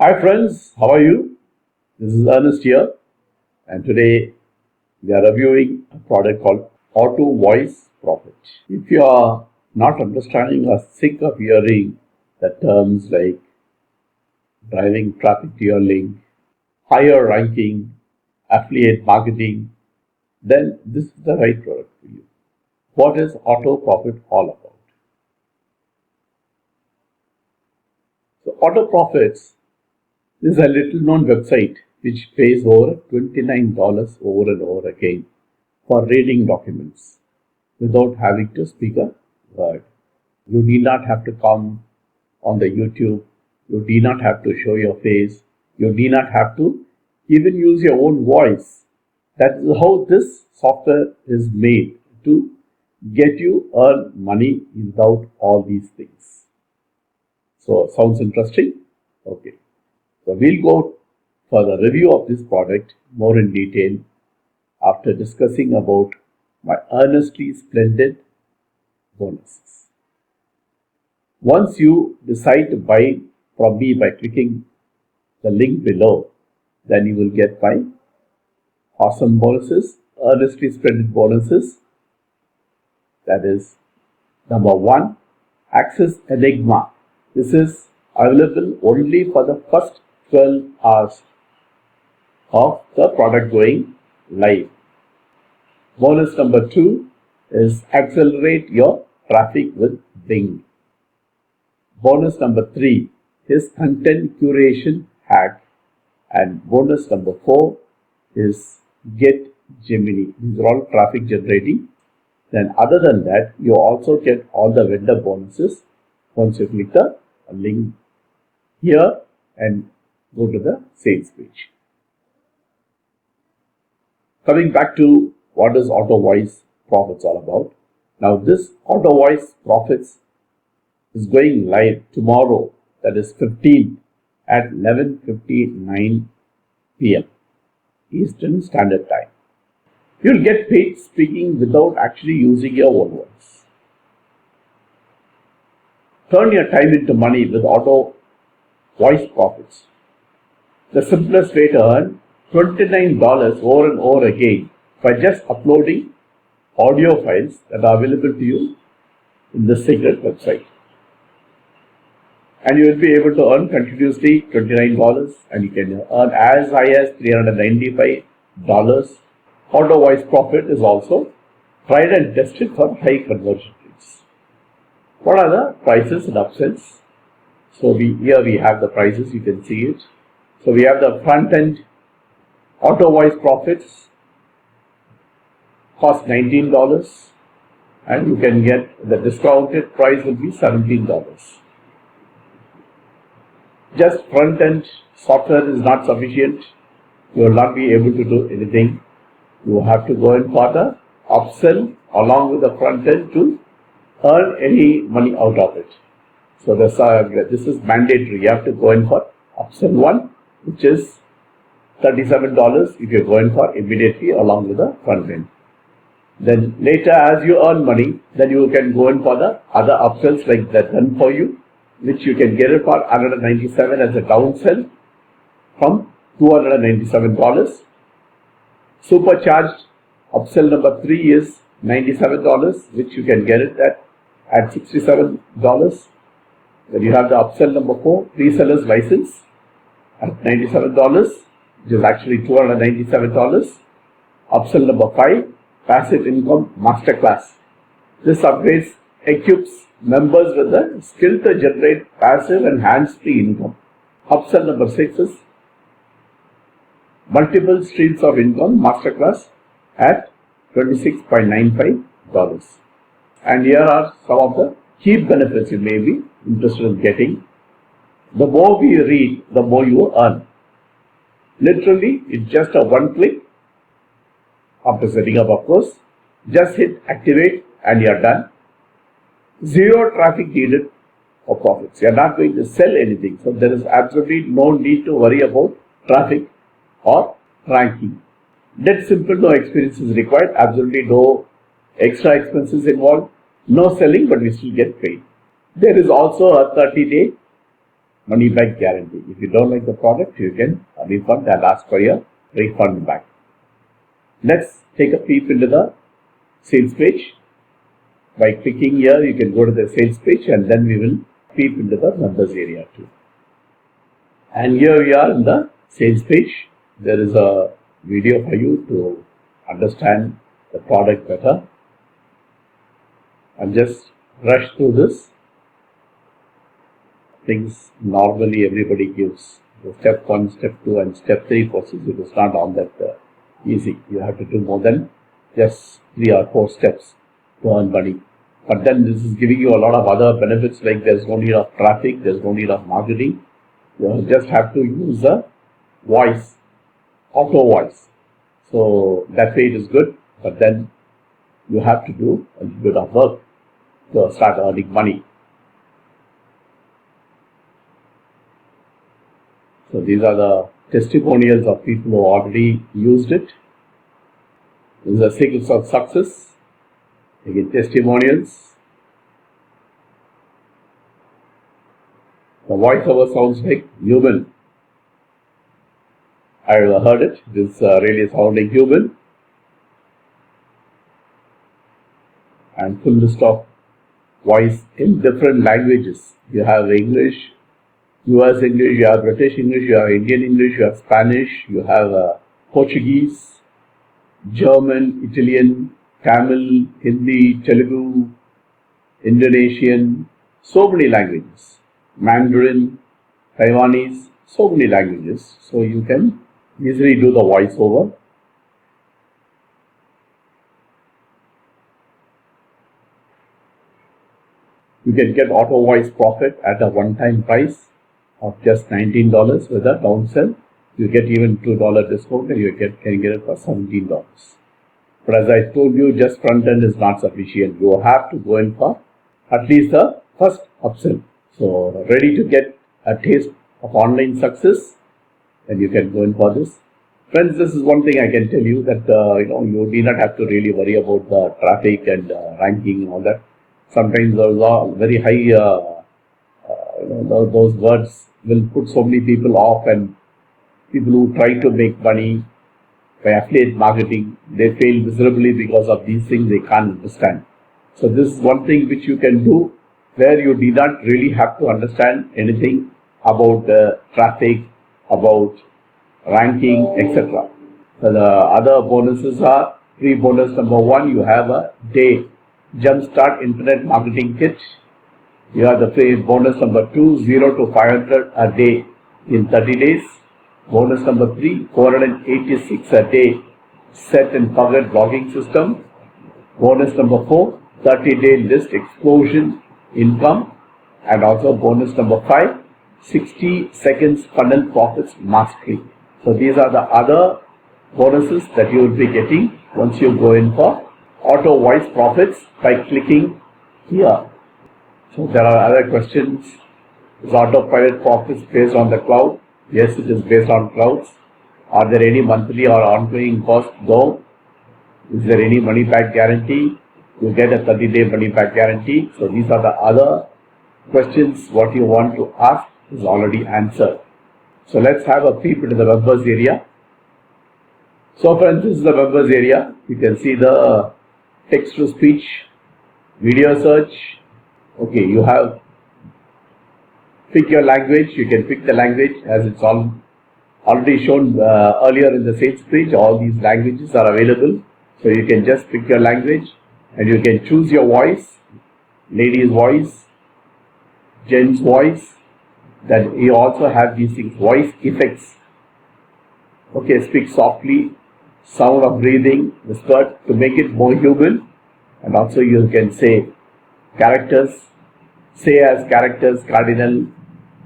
Hi friends, how are you? This is Ernest here, and today we are reviewing a product called Auto Voice Profit. If you are not understanding or sick of hearing the terms like driving traffic to your link, higher ranking, affiliate marketing, then this is the right product for you. What is Auto Profit all about? So Auto Profits is a little known website which pays over $29 over and over again for reading documents without having to speak a word. You need not have to come on the YouTube. You need not have to show your face. You need not have to even use your own voice. That is how this software is made to get you earn money without all these things. So sounds interesting? Okay. So we'll go for the review of this product more in detail after discussing about my earnestly splendid bonuses. Once you decide to buy from me by clicking the link below, then you will get my awesome bonuses, earnestly splendid bonuses. That is number 1, Access Enigma. This is available only for the first 12 hours of the product going live. Bonus number 2 is Accelerate Your Traffic with Bing. Bonus number 3 is Content Curation Hack. And bonus number 4 is Get Gemini. These are all traffic generating. Then other than that, you also get all the vendor bonuses once you click the link here and go to the sales page. Coming back to what is Auto Voice Profits all about. Now this Auto Voice Profits is going live tomorrow, that is 15th at 11:59 p.m. Eastern Standard Time. You'll get paid speaking without actually using your own voice. Turn your time into money with Auto Voice Profits. The simplest way to earn $29 over and over again by just uploading audio files that are available to you in this secret website. And you will be able to earn continuously $29, and you can earn as high as $395. Auto Voice Profit is also tried and tested for high conversion rates. What are the prices and upsells? So here we have the prices, you can see it. So we have the front end Auto Voice Profits cost $19, and you can get the discounted price will be $17. Just front end software is not sufficient. You will not be able to do anything. You have to go in for the upsell along with the front end to earn any money out of it. So this is mandatory. You have to go in for upsell 1, which is $37 if you go in for immediately along with the front end. Then later, as you earn money, then you can go in for the other upsells like the done for you, which you can get it for $197 as a downsell from $297. Supercharged upsell number 3 is $97, which you can get it at $67. Then you have the upsell number 4, reseller's license at $97, which is actually $297. Upsell number 5, passive income masterclass. This upgrades equips members with the skill to generate passive and hands-free income. Upsell number 6 is multiple streams of income masterclass at $26.95. And here are some of the key benefits you may be interested in getting. The more we read, the more you earn. Literally, it's just a one click. After setting up, of course, just hit activate and you're done. Zero traffic needed for profits. You're not going to sell anything. So there is absolutely no need to worry about traffic or ranking. Dead simple, no experience is required. Absolutely no extra expenses involved. No selling, but we still get paid. There is also a 30-day money back guarantee. If you don't like the product, you can refund and ask for your refund back. Let's take a peep into the sales page. By clicking here, you can go to the sales page and then we will peep into the members area too. And here we are in the sales page. There is a video for you to understand the product better. I'll just rush through this. Things normally everybody gives. The step 1, step 2 and step 3 process. It is not all that easy. You have to do more than just 3 or 4 steps to earn money. But then this is giving you a lot of other benefits, like there's no need of traffic, there's no need of marketing. You just have to use the voice, auto voice. So that way it is good, but then you have to do a little bit of work to start earning money. So these are the testimonials of people who already used it. These are secrets of success. Again, testimonials. The voiceover sounds like human. I've heard it. This really sounding human. And full list of voice in different languages. You have English, US English, you have British English, you have Indian English, you have Spanish, you have Portuguese, German, Italian, Tamil, Hindi, Telugu, Indonesian, so many languages, Mandarin, Taiwanese, so many languages. So you can easily do the voiceover. You can get auto voice profit at a one-time price of just $19 with a downsell. You get even $2 discount and you can get it for $17. But as I told you, just front end is not sufficient. You have to go in for at least the first upsell. So ready to get a taste of online success, then you can go in for this. Friends, this is one thing I can tell you, that you need not have to really worry about the traffic and ranking and all that. Sometimes those are very high. Those words will put so many people off, and people who try to make money by affiliate marketing, they fail miserably because of these things they can't understand. So this is one thing which you can do, where you do not really have to understand anything about traffic, about ranking, etc. So the other bonuses are, free bonus number 1, you have a day Jumpstart Internet Marketing Kit. You have the free bonus number 2, 0 to 500 a day in 30 days. Bonus number 3, 486 a day set and forget blogging system. Bonus number 4, 30-day list explosion income. And also bonus number 5, 60 seconds funnel profits mastery. So these are the other bonuses that you will be getting once you go in for auto voice profits by clicking here. So there are other questions. Is autopilot profits based on the cloud? Yes, it is based on clouds. Are there any monthly or ongoing costs? No. Is there any money back guarantee? You get a 30-day money back guarantee. So these are the other questions. What you want to ask is already answered. So let's have a peep into the members area. So friends, this is the members area. You can see the text to speech, video search. Okay, you have pick your language. You can pick the language as it's already shown earlier in the sales page. All these languages are available. So you can just pick your language and you can choose your voice, lady's voice, gent's voice. Then you also have these things, voice effects. Okay, speak softly, sound of breathing, whisper to make it more human. And also you can say characters, say as characters, cardinal,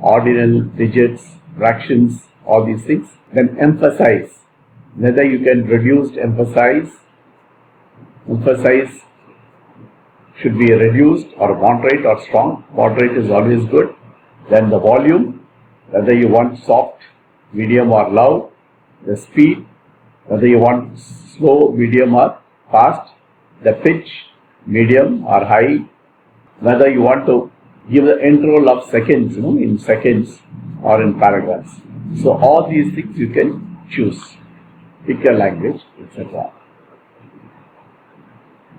ordinal, digits, fractions, all these things. Then emphasize, whether you can reduce emphasize should be reduced or moderate or strong. Moderate is always good. Then the volume, whether you want soft, medium or loud. The speed, whether you want slow, medium or fast. The pitch, medium or high. Whether you want to give the interval of seconds, in seconds or in paragraphs. So all these things you can choose. Pick your language, etc.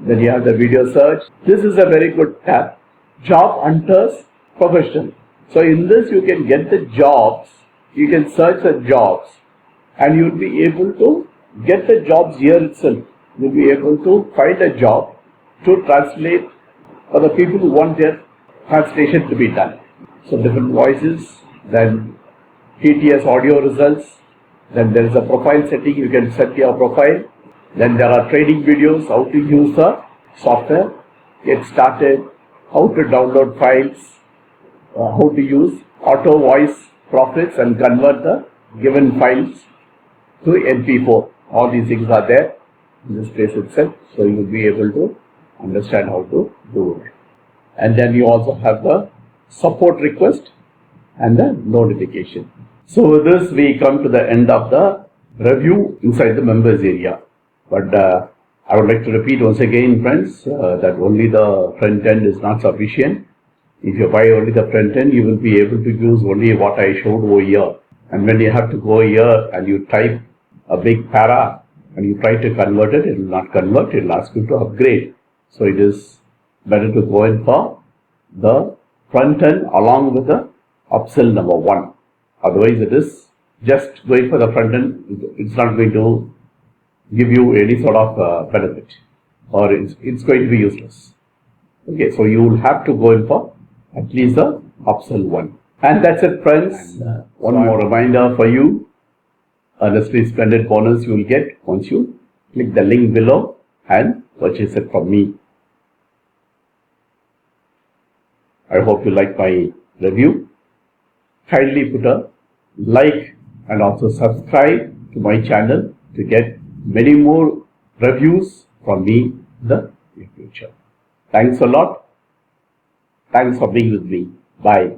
Then you have the video search. This is a very good tab. Job Hunters Professional. So in this you can get the jobs, you can search the jobs, and you will be able to get the jobs here itself. You will be able to find a job to translate for the people who want their translation to be done. So different voices, then TTS audio results, then there is a profile setting, you can set your profile, then there are training videos, how to use the software, get started, how to download files, how to use auto voice profits and convert the given files to MP4. All these things are there in this place itself, so you will be able to understand how to do it. And then you also have the support request and the notification. So with this we come to the end of the review inside the members area. But I would like to repeat once again, friends, that only the front end is not sufficient. If you buy only the front end, you will be able to use only what I showed over here. And when you have to go here and you type a big para and you try to convert it, it will not convert, it will ask you to upgrade. So it is better to go in for the front end along with the upsell number 1. Otherwise it is just going for the front end, it's not going to give you any sort of benefit, or it's going to be useless. Okay, so you will have to go in for at least the upsell 1. And that's it, friends. One more reminder for you. A Nestle Splendid bonus you will get once you click the link below and purchase it from me. I hope you like my review. Kindly put a like and also subscribe to my channel to get many more reviews from me in the future. Thanks a lot. Thanks for being with me. Bye.